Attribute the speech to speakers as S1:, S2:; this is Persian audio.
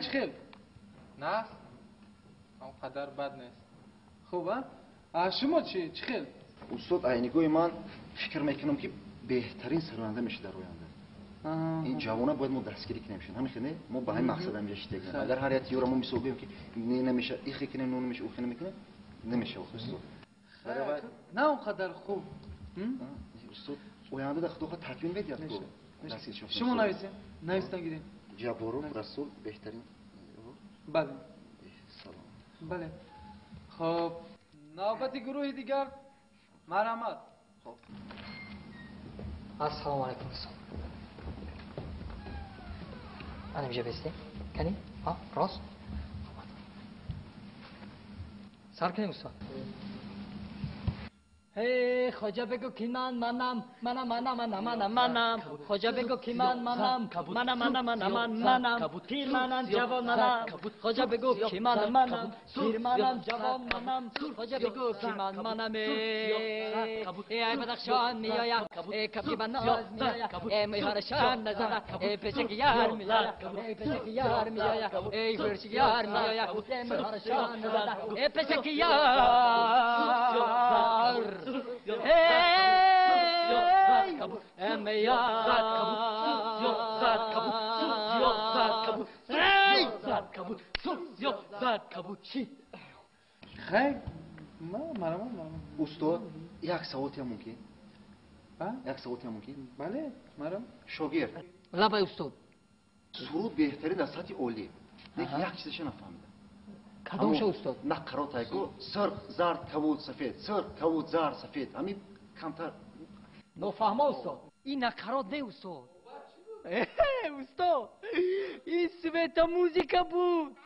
S1: چه خیل؟ نه؟ اونقدر بد نیست. خوبه؟ شما چی؟ چه خیل؟
S2: استاد عینگوی من فکر میکنم که بهترین سرنده میشه در آینده. این جوانا باید ما دستگیری کنیم شون همین خیلی ما به همین مقصد هم گشتیم. اگر هر یک یورو ما میسوگیم که نمیشه این خیلی کنیم اون نمیشه اون خیلی میکنه نمیشه استاد.
S1: نه اونقدر خوب.
S2: استاد آینده دخت خود تکمیل میدید تو.
S1: شما نویسین؟ نویسن گیرین.
S2: جبارو رسول بهترین.
S1: بله. سلام. بله. خب نوبت گروه دیگر مرحمت. خب.
S3: السلام علیکم. انا اینجا بسته کنی؟ ها راست؟ سر کنیم استاد. هی خواجه بگو کی منم خواجه بگو کی منم پیر منم جوان منم خواجه بگو کی منم پیر منم جوان منم خواجه بگو کی منم ای بدخشان میایم ای کبی بناز میایم ای مهرشان نظر ای پسک یار میایم ای پسک یار میایم ای فرش یار میایم ای مهرشان نظر ای پسک یار
S1: خیر مرحبا
S2: استاد یک ساعتی ممکن؟ یک ساعتی ممکن؟
S1: بله مرحبا
S2: شاگرد
S3: لبا استاد
S2: سرود بهترین در سطح عالی لیکن یک چیزش نفهمیدم
S3: کدومش استاد؟
S2: نقرات هایگو سرخ زرد کبود سفید سرخ کبود زرد سفید همین کمتر
S3: نفهمه استاد این نقرات نه استاد استاد این سویتا موزیکا بود